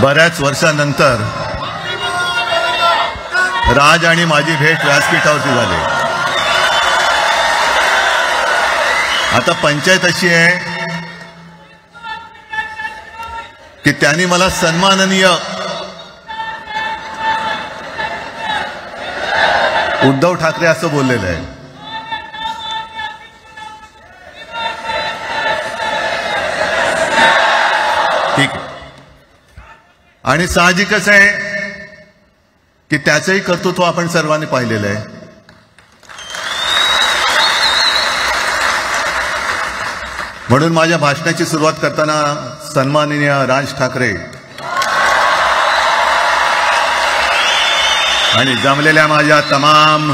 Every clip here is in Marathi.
बऱ्याच वर्षानंतर राज आणि माझी भेट व्यासपीठावरती झाली. आता पंचायत अशी आहे की त्यांनी मला सन्माननीय उद्धव ठाकरे असं बोललेलं आहे. ठीक आहे. आणि साहजिकच आहे की त्याचंही कर्तृत्व आपण सर्वांनी पाहिलेलं आहे. म्हणून माझ्या भाषणाची सुरुवात करताना सन्माननीय राज ठाकरे आणि जमलेल्या माझ्या तमाम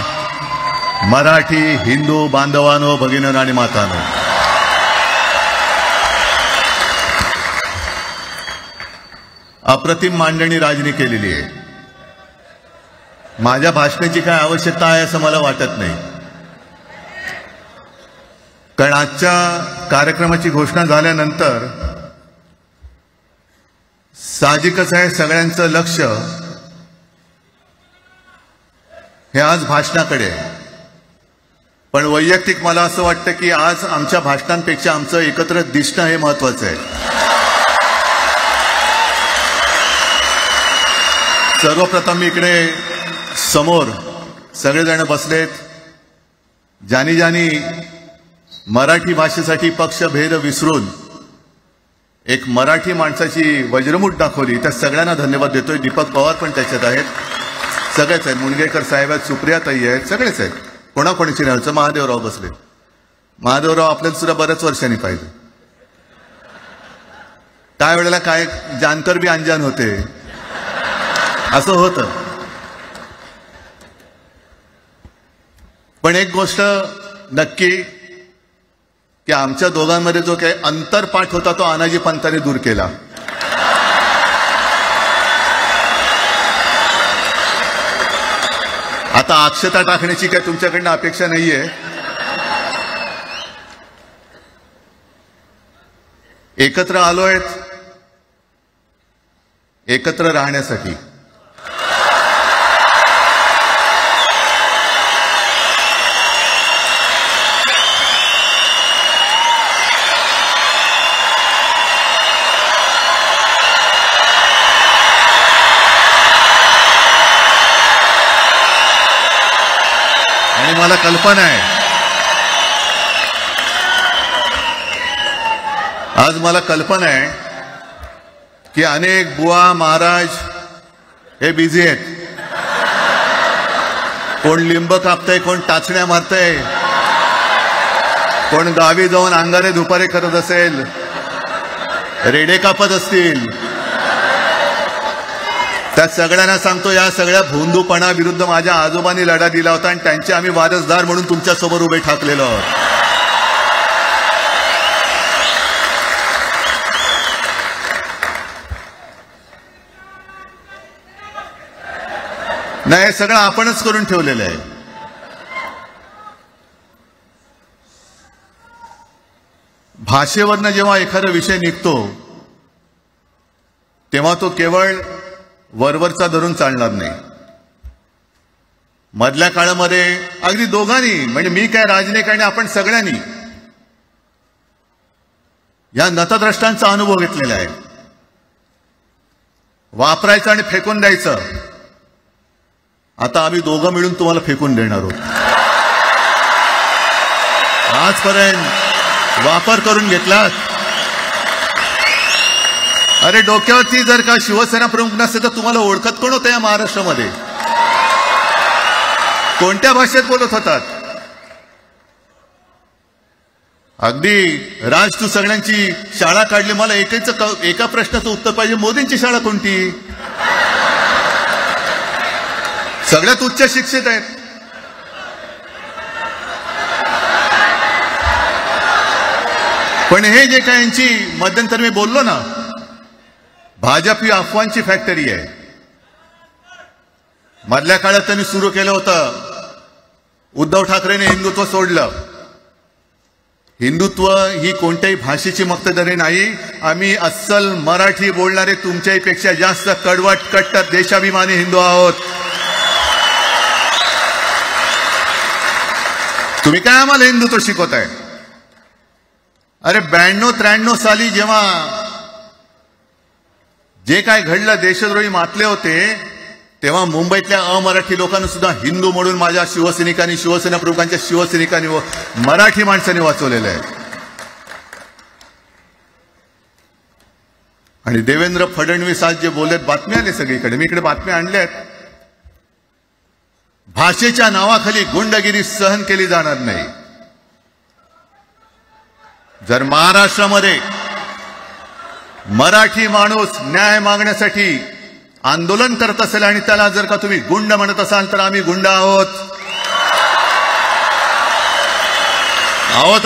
मराठी हिंदू बांधवांनो, भगिनींनो आणि मातांनो, अप्रतिम मांडणी राजनी केलेली आहे. माझ्या भाषणाची काय आवश्यकता आहे असं मला वाटत नाही, कारण आजच्या कार्यक्रमाची घोषणा झाल्यानंतर साहजिकच आहे सगळ्यांचं लक्ष हे आज भाषणाकडे आहे. पण वैयक्तिक मला असं वाटतं की आज आमच्या भाषणांपेक्षा आमचं एकत्र दिसणं हे महत्वाचं आहे. सर्वप्रथम मी इकडे समोर सगळेजण बसलेत, ज्यांनी ज्यांनी मराठी भाषेसाठी पक्षभेद विसरून एक मराठी माणसाची वज्रमूठ दाखवली, त्या सगळ्यांना धन्यवाद देतोय. दीपक पवार पण त्याच्यात आहेत, सगळेच आहेत, मुनगेकर साहेब आहेत, सुप्रियाताई आहेत, सगळेच आहेत. कोणाकोणीची नाही. महादेवराव बसले. महादेवराव आपल्याला सुद्धा बऱ्याच वर्षांनी पाहिजे. त्या वेळेला काय जानकर बी अंजान होते असं होतं. पण एक गोष्ट नक्की की आमच्या दोघांमध्ये जो काही अंतरपाठ होता तो आनाजी पंतांनी दूर केला. आता अक्षता टाकण्याची काय तुमच्याकडनं अपेक्षा नाहीये. एकत्र आलोय एकत्र राहण्यासाठी. आणि मला कल्पना आहे, आज मला कल्पना आहे की अनेक बुवा महाराज हे बिझी आहेत. कोण लिंब कापतंय, कोण टाचण्या मारतंय, कोण गावी जाऊन अंगारे दुपारे करत असेल, रेडे कापत असतील. त्या सगळ्यांना सांगतो, या सगळ्या भोंदूपणा विरुद्ध माझ्या आजोबांनी लढा दिला होता आणि त्यांचे आम्ही वारसदार म्हणून तुमच्या समोर उभे ठाकलेलो आहोत. नाही, हे सगळं आपणच करून ठेवलेलं आहे. भाषेवरनं जेव्हा एखादा विषय निघतो तेव्हा तो केवळ वरवरचा धरून चालणार नाही. मधल्या काळामध्ये अगदी दोघांनी, म्हणजे मी काय राजने काय, आपण सगळ्यांनी या नतद्रष्टांचा अनुभव घेतलेला आहे. वापरायचं आणि फेकून द्यायचं. आता आम्ही दोघं मिळून तुम्हाला फेकून देणार आहोत. आजपर्यंत वापर करून घेतलात. अरे डोक्यावरती जर का शिवसेना प्रमुख नसते तर तुम्हाला ओळखत कोण होतं या महाराष्ट्रामध्ये? कोणत्या भाषेत बोलत होतात? अगदी राज, तू सगळ्यांची शाळा काढली. मला एका प्रश्नाचं उत्तर पाहिजे, मोदींची शाळा कोणती? सगळ्यात उच्च शिक्षित आहेत. पण हे जे काय यांची मध्यंतर मी बोललो ना, भाजप ही अफवांची फॅक्टरी आहे. मधल्या काळात त्यांनी सुरू केलं होतं, उद्धव ठाकरेंनी हिंदुत्व सोडलं. हिंदुत्व ही कोणत्याही भाषेची मक्तेदारी नाही. आम्ही अस्सल मराठी बोलणारे तुमच्याही पेक्षा जास्त कडवट कट्टर देशाभिमानी हिंदू आहोत. तुम्ही काय आम्हाला हिंदुत्व शिकवताय? अरे 92-93 साली जेव्हा जे काय घडलं, देशद्रोही मातले होते, तेव्हा मुंबईतल्या अमराठी लोकांना सुद्धा हिंदू म्हणून माझ्या शिवसैनिकांनी, शिवसेना प्रमुखांच्या शिवसैनिकांनी व मराठी माणसांनी वाचवलेलं आहे. आणि देवेंद्र फडणवीस आज जे बोलत, बातमी आली सगळीकडे, मी इकडे बातम्या आणल्यात. भाषेच्या नावाखाली गुंडगिरी सहन केली जाणार नाही. जर महाराष्ट्रामध्ये मराठी माणूस न्याय मागण्यासाठी आंदोलन करत असेल आणि त्याला जर का तुम्ही गुंड म्हणत असाल तर आम्ही गुंड आहोत.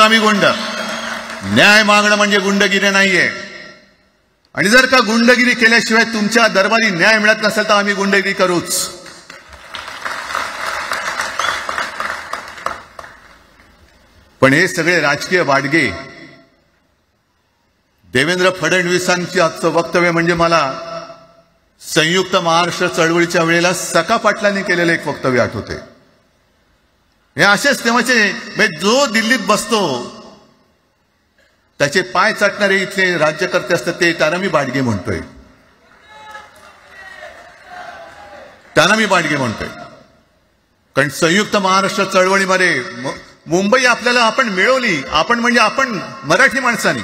आम्ही गुंड. न्याय मागणं म्हणजे गुंडगिरी नाहीये. आणि जर का गुंडगिरी केल्याशिवाय तुमच्या दरबारी न्याय मिळत नसेल तर आम्ही गुंडगिरी करूच. पण हे सगळे राजकीय वाडगे, देवेंद्र फडणवीसांची आजचं वक्तव्य म्हणजे मला संयुक्त महाराष्ट्र चळवळीच्या वेळेला सखा पाटलांनी केलेलं एक वक्तव्य आठवते. हे असेच तेव्हाचे, जो दिल्लीत बसतो त्याचे पाय चाटणारे इथले राज्यकर्ते असतात, ते त्यांना मी बाडगे म्हणतोय. कारण संयुक्त महाराष्ट्र चळवळीमध्ये मुंबई आपल्याला आपण मिळवली. आपण म्हणजे आपण मराठी माणसांनी.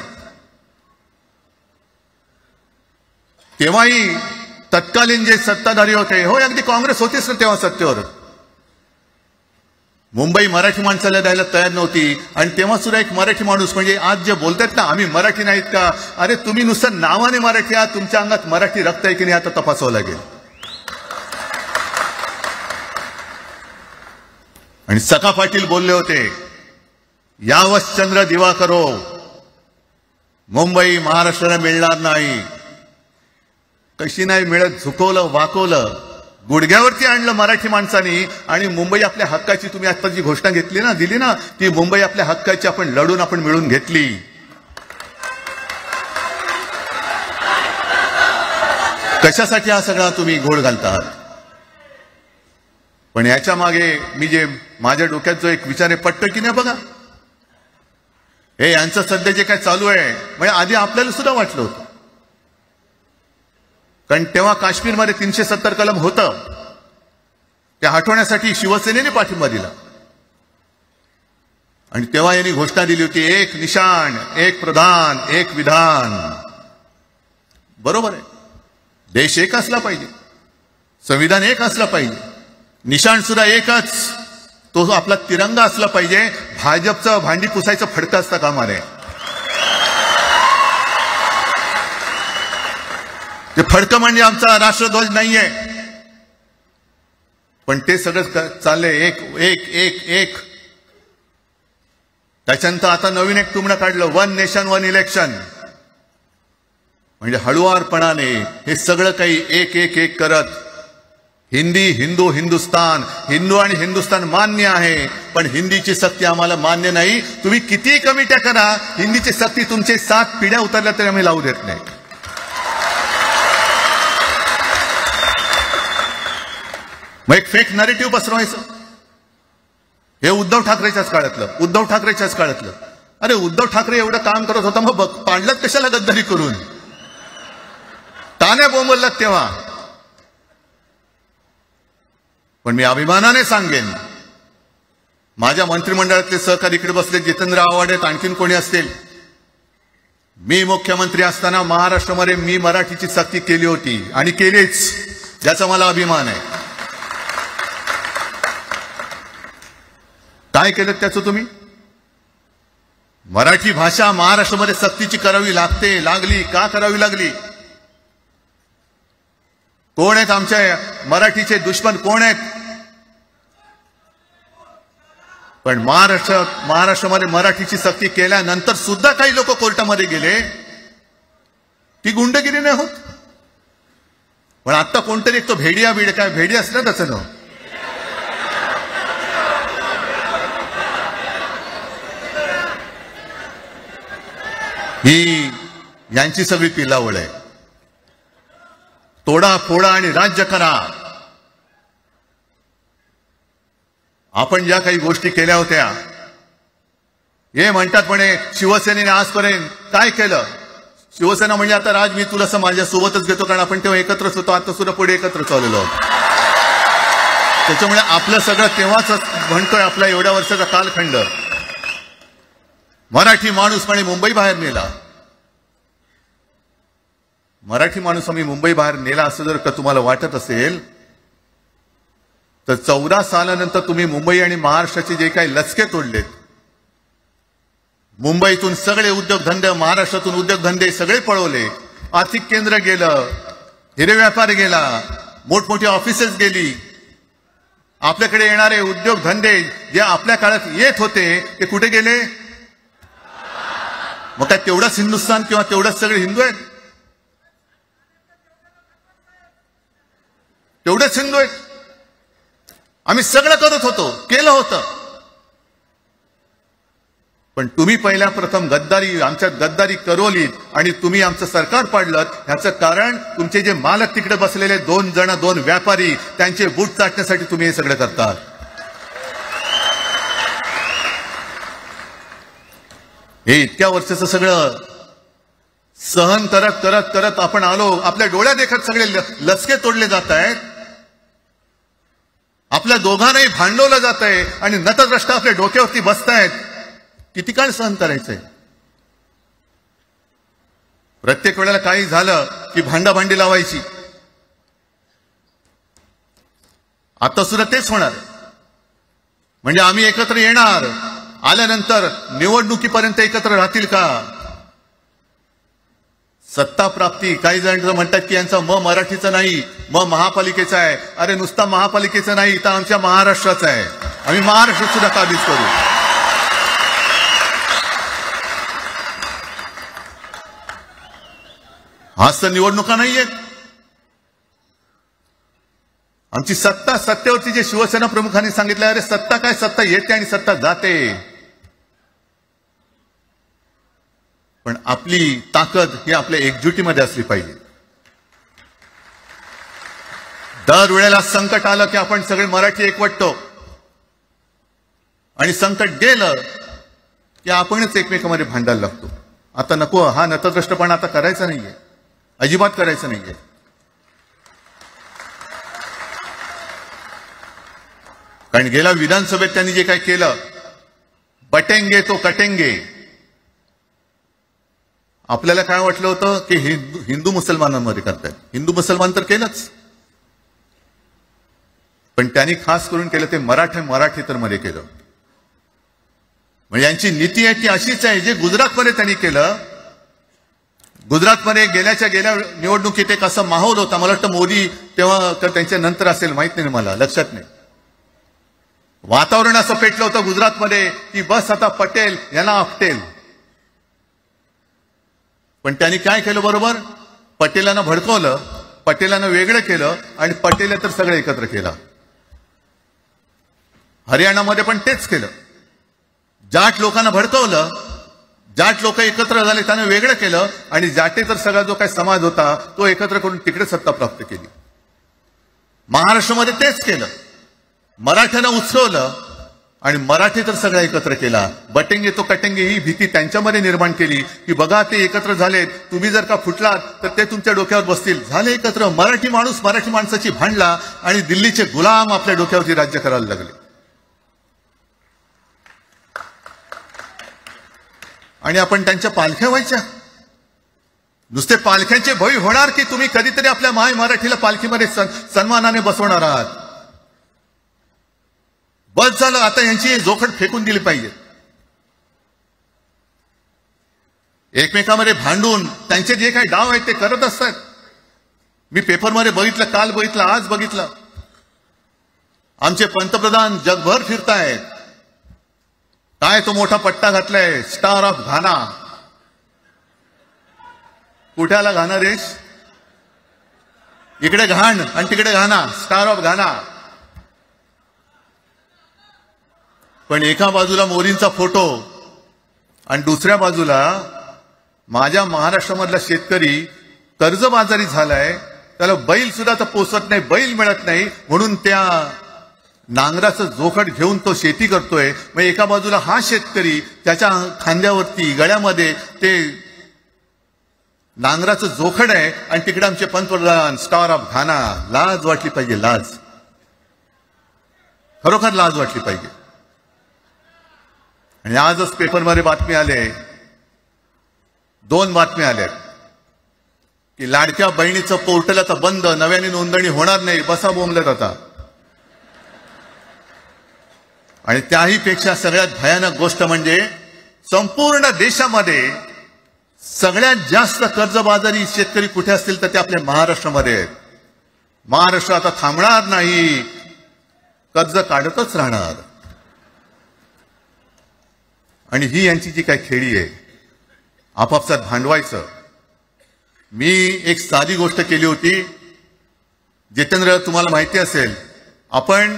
तेव्हाही तत्कालीन जे सत्ताधारी होते, हो अगदी काँग्रेस होतीच ना तेव्हा सत्तेवर, मुंबई मराठी माणसाला द्यायला तयार नव्हती. आणि तेव्हा सुद्धा एक मराठी माणूस, म्हणजे आज जे बोलतात ना आम्ही मराठी नाहीत का, अरे तुम्ही नुसतं नावाने मराठी आहात, तुमच्या अंगात मराठी रक्त आहे की नाही आता तपासावं लागेल. आणि सखा पाटील बोलले होते, यावत चंद्र दिवाकरो, मुंबई महाराष्ट्राला मिळणार नाही. कशी नाही मिळत, झुकवलं, वाकवलं, गुडघ्यावरती आणलं मराठी माणसांनी. आणि मुंबई आपल्या हक्काची, तुम्ही आता जी घोषणा घेतली ना, दिली ना, ती मुंबई आपल्या हक्काची आपण लढून आपण मिळून घेतली. कशासाठी हा सगळा तुम्ही घोळ घालतात? पण याच्या मागे मी जे माझ्या डोक्यात जो एक विचार आहे, पटतं की नाही बघा. हे यांचं सध्या जे काय चालू आहे, म्हणजे आधी आपल्याला सुद्धा वाटलं होतं. कारण तेव्हा काश्मीरमध्ये 370 कलम होतं, ते हटवण्यासाठी शिवसेनेने पाठिंबा दिला. आणि तेव्हा यांनी घोषणा दिली होती, एक निशाण, एक प्रधान, एक विधान. बरोबर आहे, देश एक असला पाहिजे, संविधान एक असलं पाहिजे, निशाण सुद्धा एकच, तो आपला तिरंगा असला पाहिजे. भाजपचं भांडी पुसायचं फडकं असतं कामा नये. ते फडकं म्हणजे आमचा राष्ट्रध्वज नाहीये. पण ते सगळं चाललंय एक एक एक एक. त्याच्यानंतर आता नवीन एक टुमणं काढलं, 1 नेशन 1 इलेक्शन. म्हणजे हळुवारपणाने हे सगळं काही एक एक एक करत, हिंदी, हिंदू, हिंदुस्तान, हिंदू आणि हिंदुस्तान मान्य आहे, पण हिंदीची सक्ती आम्हाला मान्य नाही. तुम्ही कितीही कमिट्या करा, हिंदीची सक्ती तुमचे 7 पिढ्या उतरल्या तरी आम्ही लावू देत नाही. मग एक फेक नरेटिव्ह पसरवायचं. हे उद्धव ठाकरेच्याच काळातलं. अरे उद्धव ठाकरे एवढं काम करत होता, मग पाडलं कशाला गद्दारी करून? तान्या बोंबललात तेव्हा. पण मी अभिमानाने सांगेन, माझ्या मंत्रिमंडळातले सहकारी इकडे बसले, जितेंद्र आव्हाड आहेत, आणखीन कोणी असतील, मी मुख्यमंत्री असताना महाराष्ट्रामध्ये मी मराठीची सक्ती केली होती आणि केलीच, ज्याचा मला अभिमान आहे. काय केलं त्याचं तुम्ही? मराठी भाषा महाराष्ट्रामध्ये सक्तीची करावी लागली. का करावी लागली? कोण आहेत आमच्या मराठीचे दुश्मन, कोण आहेत? पण महाराष्ट्रामध्ये मराठीची सक्ती केल्यानंतर सुद्धा काही लोक कोर्टामध्ये गेले. ती गुंडगिरी नाही होत. पण आता कोणतरी एक तो भेडी असलं त्याचं नाव, ही यांची सगळी पिलावळ आहे. तोडा फोडा आणि राज्य करा. आपण ज्या काही गोष्टी केल्या होत्या, हे म्हणतात म्हणे शिवसेनेने आजपर्यंत काय केलं. शिवसेना म्हणजे आता राज मी तुला माझ्या सोबतच घेतो, कारण आपण तेव्हा एकत्रच होतो, आता सुद्धा पुढे एकत्र चाललेलो आहोत. त्याच्यामुळे आपलं सगळं तेव्हाच म्हणतोय, आपला एवढ्या वर्षाचा कालखंड. मराठी माणूस म्हणे मुंबई बाहेर नेला. मराठी माणूस आम्ही मुंबई बाहेर नेला असं जर का तुम्हाला वाटत असेल तर 14 सालानंतर तुम्ही मुंबई आणि महाराष्ट्राचे जे काही लचके तोडलेत, मुंबईतून सगळे उद्योगधंदे, महाराष्ट्रातून उद्योगधंदे सगळे पळवले, आर्थिक केंद्र गेलं, हिरे व्यापार गेला, मोठमोठी ऑफिसेस गेली. आपल्याकडे येणारे उद्योगधंदे जे आपल्या काळात येत होते ते कुठे गेले? मग काय तेवढंच हिंदुस्थान किंवा तेवढंच सगळे हिंदू आहेत? तेवढेच हिंदू आहेत. आम्ही सगळं करत होतो, केलं होतं. पण तुम्ही पहिल्या प्रथम गद्दारी, आमच्यात गद्दारी करवलीत आणि तुम्ही आमचं सरकार पाडलं. ह्याचं कारण तुमचे जे मालक तिकडे बसलेले 2 व्यापारी, त्यांचे बूट चाटण्यासाठी तुम्ही हे सगळं करतात. हे इतक्या वर्षाचं सगळं सहन करत करत करत आपण आलो. आपल्या डोळ्या देखत सगळे लचके तोडले जात आहेत. आपल्या दोघांनाही भांडवलं जात आहे आणि नतद्रष्ट आपल्या डोक्यावरती बसतायत. किती काळ सहन करायचंय? प्रत्येक वेळेला काही झालं की भांडाभांडी लावायची. आता सुद्धा तेच होणार. म्हणजे आम्ही एकत्र येणार, आल्यानंतर निवडणुकीपर्यंत एकत्र राहतील का? सत्ता प्राप्ती, काही जण म्हणतात की यांचा मराठीचा नाही, महापालिकेचा आहे. अरे नुसता महापालिकेचा नाही, तर आमच्या महाराष्ट्राचा आहे. आम्ही महाराष्ट्रात सुद्धा काबीज करू. हाच तर निवडणुका नाहीयेत. आमची सत्ता, सत्तेवरती जे शिवसेना प्रमुखांनी सांगितलं, अरे सत्ता काय, सत्ता येते आणि सत्ता जाते. पण आपली ताकद ही आपल्या एकजुटीमध्ये असली पाहिजे. दर वेळेला संकट आलं की आपण सगळे मराठी एकवटतो आणि संकट गेलं की आपणच एकमेकांमध्ये भांडायला लागतो. आता नको, हा नतद्रष्टपणा आता करायचा नाहीये, अजिबात करायचं नाहीये. कारण गेल्या विधानसभेत त्यांनी जे काही केलं, बटेंगे तो कटेंगे. आपल्याला काय वाटलं होतं की हिंदू मुसलमानांमध्ये करतायत. हिंदू मुसलमान तर केलंच, पण त्यांनी खास करून केलं ते मराठेतरमध्ये केलं. म्हणजे यांची नीती आहे ती अशीच आहे जे गुजरातमध्ये त्यांनी केलं. गुजरातमध्ये गेल्या निवडणुकीत एक असा माहोल होता, मला वाटतं मोदी तेव्हा तर त्यांच्या नंतर असेल, माहित नाही मला, लक्षात नाही. वातावरण असं पेटलं होतं गुजरातमध्ये की बस आता पटेल यांना आपटेल. पण त्यांनी काय केलं बरोबर? पटेलांना भडकवलं, पटेलांना वेगळं केलं आणि पटेल तर सगळं एकत्र केलं. हरियाणामध्ये पण तेच केलं. जाट लोकांना भडकवलं, जाट लोक एकत्र झाले, त्यांना वेगळं केलं आणि जाटे तर सगळा जो काही समाज होता तो एकत्र करून तिकडे सत्ता प्राप्त केली. महाराष्ट्रामध्ये तेच केलं. मराठ्यांना उचलवलं आणि मराठी तर सगळं एकत्र केला. बटेंगे तो कटेंगे ही भीती त्यांच्यामध्ये निर्माण केली की बघा ते एकत्र झालेत, तुम्ही जर का फुटलात तर ते तुमच्या डोक्यावर बसतील. झाले एकत्र. मराठी माणूस मराठी माणसाची भांडला आणि दिल्लीचे गुलाम आपल्या डोक्यावरती राज्य करायला लागले. आणि आपण त्यांच्या पालख्या व्हायच्या. नुसते पालख्यांचे भय होणार की तुम्ही कधीतरी आपल्या माय मराठीला पालखीमध्ये सन्मानाने बसवणार आहात. बस झालं, आता यांची जोखड फेकून दिली पाहिजे. एकमेकांमध्ये भांडून त्यांचे जे काही डाव आहेत ते करत असतात. मी पेपरमध्ये बघितलं, काल बघितलं, आज बघितलं. आमचे पंतप्रधान जगभर फिरतायत. काय तो मोठा पट्टा घातलाय, स्टार ऑफ घाना. कुठ्याला घाना देश? इकडे घाण आणि तिकडे घाना, स्टार ऑफ घाना. पण एका बाजूला मोदींचा फोटो आणि दुसऱ्या बाजूला माझ्या महाराष्ट्रामधला शेतकरी कर्जबाजारी झालाय, त्याला बैल सुद्धा तर पोसत नाही, बैल मिळत नाही, म्हणून त्या नांगराचं जोखड घेऊन तो शेती करतोय. मग एका बाजूला हा शेतकरी त्याच्या खांद्यावरती गळ्यामध्ये ते नांगराचं जोखड आहे आणि तिकडे आमचे पंतप्रधान स्टार ऑफ घाना. लाज वाटली पाहिजे, लाज, खरोखर लाज वाटली पाहिजे. आणि आजच पेपरमध्ये बातमी आले, 2 बातम्या आल्या की लाडक्या बहिणीचं पोर्टल आता बंद, नव्याने नोंदणी होणार नाही, बसा बोंबलत आता. आणि त्याही पेक्षा सगळ्यात भयानक गोष्ट म्हणजे संपूर्ण देशामध्ये सगळ्यात जास्त कर्जबाजारी शेतकरी कुठे असतील तर ते आपल्या महाराष्ट्रामध्ये आहेत. महाराष्ट्र आता थांबणार नाही, कर्ज काढतच राहणार. आणि ही यांची जी काही खेळी आहे, आपापसात भांडवायचं. मी एक साधी गोष्ट केली होती. जितेंद्र, तुम्हाला माहिती असेल, आपण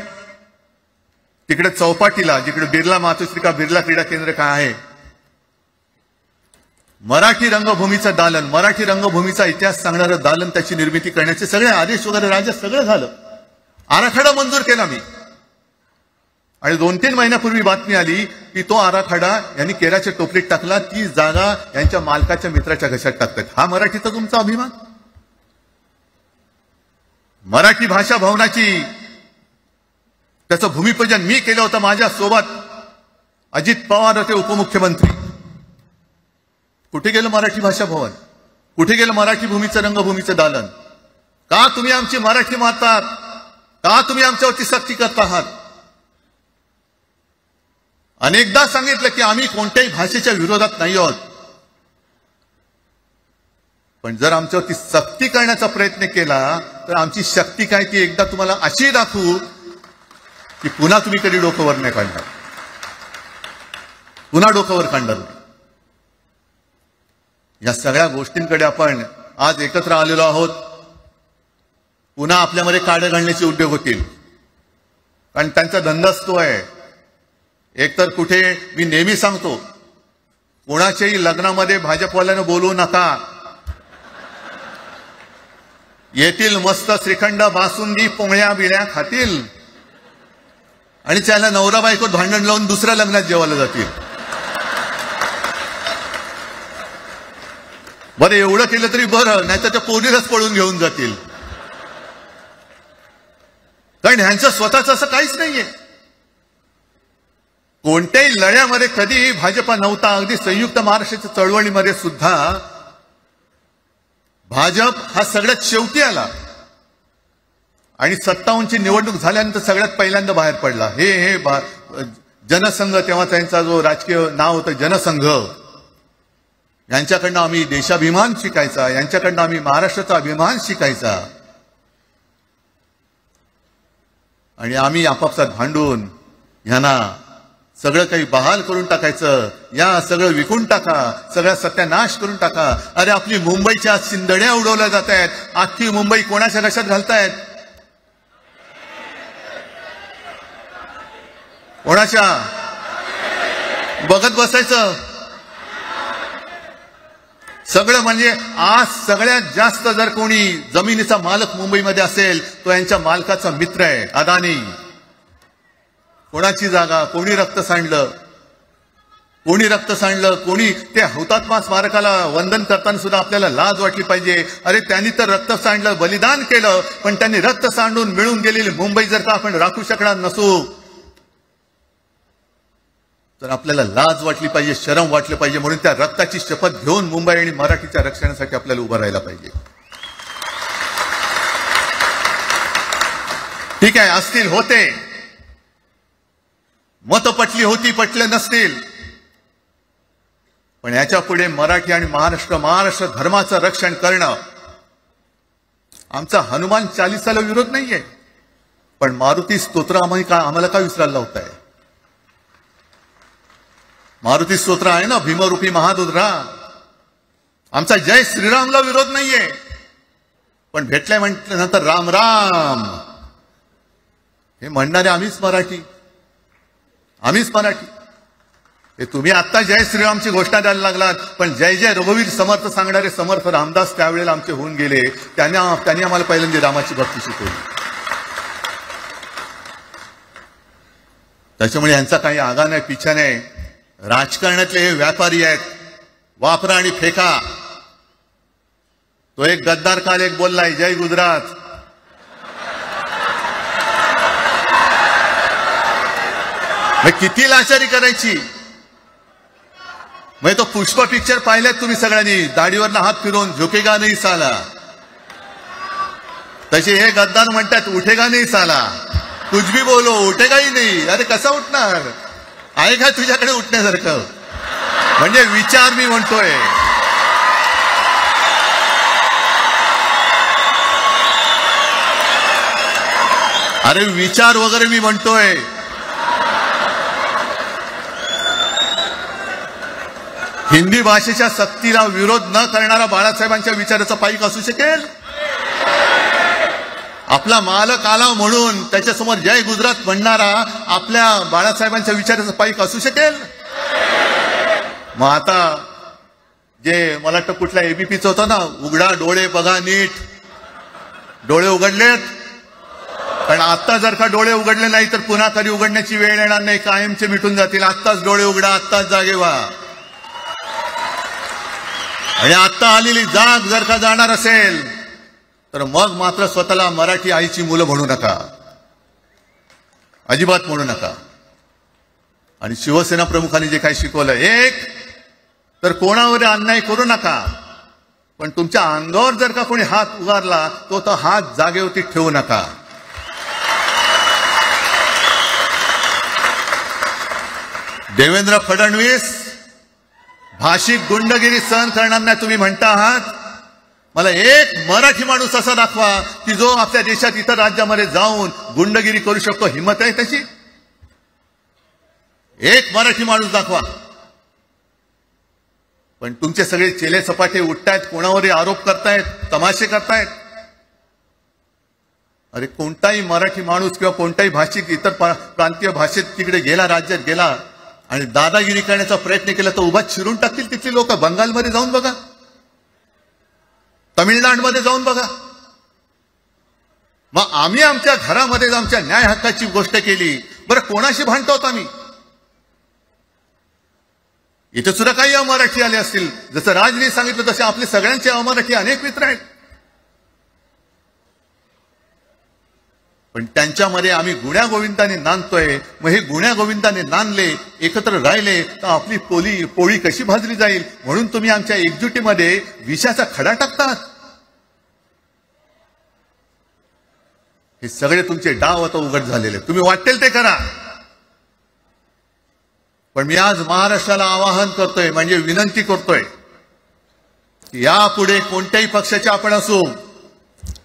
तिकडे चौपाटीला, जिकडे बिर्ला मातोश्री बिर्ला क्रीडा केंद्र काय आहे, मराठी रंगभूमीचं दालन, मराठी रंगभूमीचा इतिहास सांगणारं दालन, त्याची निर्मिती करण्याचे सगळे आदेश वगैरे राज्य सगळं झालं. आराखडा मंजूर केला मी. आणि 2-3 महिन्यापूर्वी बातमी आली की तो आराखडा यांनी केराच्या टोपलीत टाकला, ती जागा यांच्या मालकाच्या मित्राच्या घशात टाकतात. हा मराठीचा तुमचा अभिमान? मराठी भाषा भवनाची त्याचं भूमिपूजन मी केलं होतं. माझ्या सोबत अजित पवार होते उपमुख्यमंत्री. कुठे गेलं मराठी भाषा भवन? कुठे गेलं मराठी भूमीचं रंगभूमीचं दालन? का तुम्ही आमची मराठी मारतात? का तुम्ही आमच्यावरती सक्ती करत आहात? अनेकदा सांगितलं की आम्ही कोणत्याही भाषेच्या विरोधात नाही आहोत, पण जर आमच्यावरती सक्ती करण्याचा प्रयत्न केला तर आमची शक्ती काय ती एकदा तुम्हाला अशी दाखवू की पुन्हा तुम्ही कधी डोकंवर नाही काढणार, पुन्हा डोकंवर काढणार नाही. या सगळ्या गोष्टींकडे आपण आज एकत्र आलेलो आहोत. पुन्हा आपल्यामध्ये काड्या घालण्याचे उद्योग होतील, कारण त्यांचा धंदाच तो आहे. एकतर कुठे, मी नेहमी सांगतो, कोणाच्याही लग्नामध्ये भाजपवाल्यानं बोलवू नका. येतील मस्त श्रीखंड, बासुंदी, पोळ्या बिळ्या खातील आणि त्याला नवरा बायको भांडण लावून दुसऱ्या लग्नात जेवायला जातील. बरं, एवढं केलं तरी बरं, नाही तर त्या पोरीलाच पळून घेऊन जातील. कारण ह्यांचं स्वतःच असं काहीच नाहीये. कोणत्याही लढ्यामध्ये कधी भाजपा नव्हता. अगदी संयुक्त महाराष्ट्राच्या चळवळीमध्ये सुद्धा भाजप हा सगळ्यात शेवटी आला आणि 57ची निवडणूक झाल्यानंतर सगळ्यात पहिल्यांदा बाहेर पडला. हे जनसंघ, तेव्हा त्यांचा जो राजकीय नाव होतं जनसंघ, यांच्याकडनं आम्ही देशाभिमान शिकायचा, यांच्याकडनं आम्ही महाराष्ट्राचा अभिमान शिकायचा. आणि आम्ही आपापसात भांडून ह्यांना सगळं काही बहाल करून टाकायचं, या सगळं विकून टाका, सगळा सत्यानाश करून टाका. अरे आपली मुंबईच्या शिंदड्या उडवल्या जात आहेत. अख्खी मुंबई कोणाच्या लक्षात घालतायत? कोणाच्या? बघत बसायचं सगळं. म्हणजे आज सगळ्यात जास्त जर कोणी जमिनीचा मालक मुंबईमध्ये असेल तो यांच्या मालकाचा मित्र आहे, अदानी. कोणाची जागा, कोणी रक्त सांडलं, कोणी रक्त सांडलं, कोणी ते हुतात्मा स्मारकाला वंदन करताना सुद्धा आपल्याला लाज वाटली पाहिजे. अरे त्यांनी तर रक्त सांडलं, बलिदान केलं, पण त्यांनी रक्त सांडून मिळून गेलेली मुंबई जर का आपण राखू शकणार नसू तर आपल्याला लाज वाटली पाहिजे, शरम वाटलं पाहिजे. म्हणून त्या रक्ताची शपथ घेऊन मुंबई आणि मराठीच्या रक्षणासाठी आपल्याला उभं राहायला पाहिजे. ठीक आहे, असतील, होते मत, पटली होती, पटले नसतील, पण याच्या पुढे मराठी आणि महाराष्ट्र धर्माचं रक्षण करणं. आमचा हनुमान चालीसाला विरोध नाहीये, पण मारुती स्तोत्र आम्हाला का विसरायला लावताय? मारुती स्तोत्र आहे ना, भीमरूपी महारुद्रा. आमचा जय श्रीरामला विरोध नाहीये, पण भेटलाय म्हटल्यानंतर राम राम हे म्हणणारे आम्हीच मराठी. हे तुम्ही आता जय श्रीरामची घोषणा द्यायला लागलात, पण जय जय रघुवीर समर्थ सांगणारे समर्थ रामदास त्यावेळेला आमचे होऊन गेले. त्यांनी आम्हाला पहिल्यांदा रामाची भक्ती शिकवली. त्याच्यामुळे यांचा काही आगा नाही, पिछा नाही. राजकारणातले हे व्यापारी आहेत, वापरा आणि फेका. तो एक गद्दार काल एक बोललाय, जय गुजरात. किती लाचारी करायची. मग तो पुष्प पिक्चर पाहिल्यात तुम्ही सगळ्यांनी, दाढीवरला हात फिरवून झुकेगा नाही साला. तसे हे गद्दार म्हणतात उठेगा नाही साला, कुछ भी बोलो उठेगाही नाही. अरे कसा उठणार, आहे का तुझ्याकडे उठण्यासारखं? म्हणजे विचार मी म्हणतोय. अरे विचार वगैरे मी म्हणतोय. हिंदी भाषेच्या सक्तीला विरोध न करणारा बाळासाहेबांच्या विचाराचा पाईक असू शकेल? आपला मालक आला म्हणून त्याच्यासमोर जय गुजरात म्हणणारा आपल्या बाळासाहेबांच्या विचाराचा पाईक असू शकेल? मग आता जे मला वाटतं कुठल्या एबीपीचं होतं ना, उघडा डोळे बघा नीट. डोळे उघडलेत, कारण आता जर का डोळे उघडले नाही तर पुन्हा कधी उघडण्याची वेळ येणार नाही, कायमचे मिटून जातील. आत्ताच डोळे उघडा, आत्ताच जागे व्हा. आणि आत्ता आलेली जाग जर का जाणार असेल तर मग मात्र स्वतःला मराठी आईची मुलं म्हणू नका, अजिबात म्हणू नका. आणि शिवसेना प्रमुखांनी जे काही शिकवलं, एक तर कोणावर अन्याय करू नका, पण तुमच्या अंगावर जर का कोणी हात उगारला तो हात जागेवरती ठेवू नका. देवेंद्र फडणवीस भाषिक गुंडगिरी सहन करणार नाही तुम्ही म्हणता आहात. मला एक मराठी माणूस असा दाखवा की जो आपल्या देशात इतर राज्यामध्ये जाऊन गुंडगिरी करू शकतो, हिंमत आहे त्याची? एक मराठी माणूस दाखवा. पण तुमचे सगळे चेले सपाटे उठतायत, कोणावरही आरोप करतायत, तमाशे करतायत. अरे कोणताही मराठी माणूस किंवा कोणताही भाषिक इतर प्रांतीय भाषेत तिकडे गेला, राज्यात गेला आणि दादागिरी करण्याचा प्रयत्न केला तर उभा चिरून टाकतील तिथली लोक. बंगालमध्ये जाऊन बघा, तमिळनाडूमध्ये जाऊन बघा. मग आम्ही आमच्या घरामध्ये आमच्या न्याय हक्काची गोष्ट केली, बरं कोणाशी भांडतो आम्ही? इथे सुद्धा काही अमराठी आले असतील, जसं राजने सांगितलं तसे आपले सगळ्यांचे अमराठी अनेक मित्र आहेत. पण त्यांच्यामध्ये आम्ही गुण्या गोविंदाने नांदतोय. मग हे गुण्या गोविंदाने नांदले, एकत्र राहिले तर आपली पोळी कशी भाजली जाईल? म्हणून तुम्ही आमच्या एकजुटीमध्ये विषाचा खडा टाकतात. हे सगळे तुमचे डाव आता उघड झालेले. तुम्ही वाटेल ते करा, पण मी आज महाराष्ट्राला आवाहन करतोय, म्हणजे विनंती करतोय की यापुढे कोणत्याही पक्षाचे आपण असू,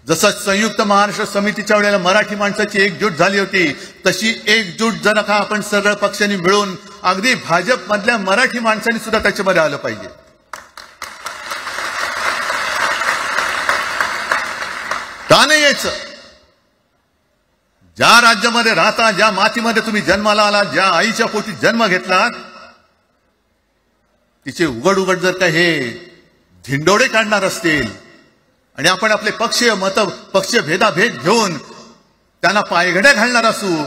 जसं संयुक्त महाराष्ट्र समितीच्या वेळेला मराठी माणसाची एकजूट झाली होती, तशी एकजूट जर का आपण सगळ्या पक्षांनी मिळून, अगदी भाजप मधल्या मराठी माणसांनी सुद्धा त्याच्यामध्ये आलं पाहिजे. का नाही यायचं? ज्या राज्यामध्ये राहता, ज्या मातीमध्ये तुम्ही जन्माला आलात, ज्या आईच्या पोटी जन्म घेतलात, तिचे उघड उघड जर का हे धिंडोडे काढणार असतील आणि आपण आपले पक्षीय भेदाभेद घेऊन त्यांना पायघड्या घालणार असू,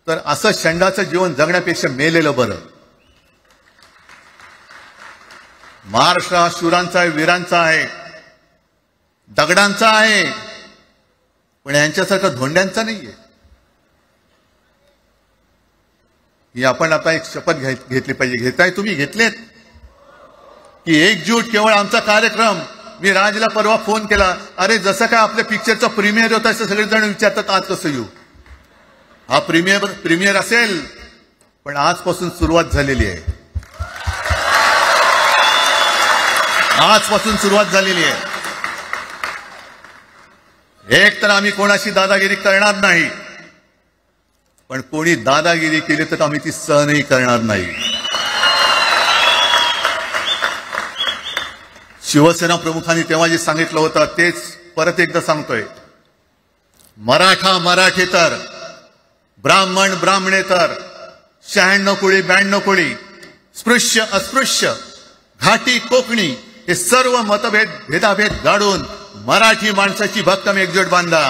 तर असं षंडाचं जीवन जगण्यापेक्षा मेलेलं बरं. महाराष्ट्र हा शूरांचा आहे, वीरांचा आहे, दगडांचा आहे, पण यांच्यासारखं धोंड्यांचा नाहीये. ही आपण आता एक शपथ घेतली पाहिजे. घेताय तुम्ही? घेतलेत की एकजूट केवळ आमचा कार्यक्रम. मी राजला परवा फोन केला, अरे जसं काय आपल्या पिक्चरचा प्रीमियर होता असं सगळेजण विचारतात आज कसं येऊ. हा प्रीमियर असेल, पण आजपासून सुरुवात झालेली आहे. आजपासून सुरुवात झालेली आहे. एक तर आम्ही कोणाशी दादागिरी करणार नाही, पण कोणी दादागिरी केली तर आम्ही ती सहनही करणार नाही. शिवसेना प्रमुखांनी तेव्हा जे सांगितलं होतं तेच परत एकदा सांगतोय. मराठा मराठेतर, ब्राह्मण ब्राह्मणेतर, 96 कोळी 92 कोळी, स्पृश्य अस्पृश्य, घाटी कोकणी हे सर्व मतभेद भेदाभेद गाडून मराठी माणसाची भक्कम एकजूट बांधा.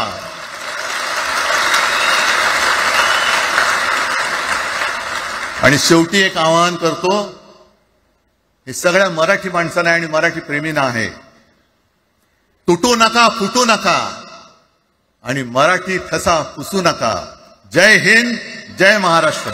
आणि शेवटी एक आवाहन करतो, हे सगळ्या मराठी माणसांना आणि मराठी प्रेमींना आहे, तुटू नका, फुटू नका आणि मराठी ठसा पुसू नका. जय हिंद, जय महाराष्ट्र.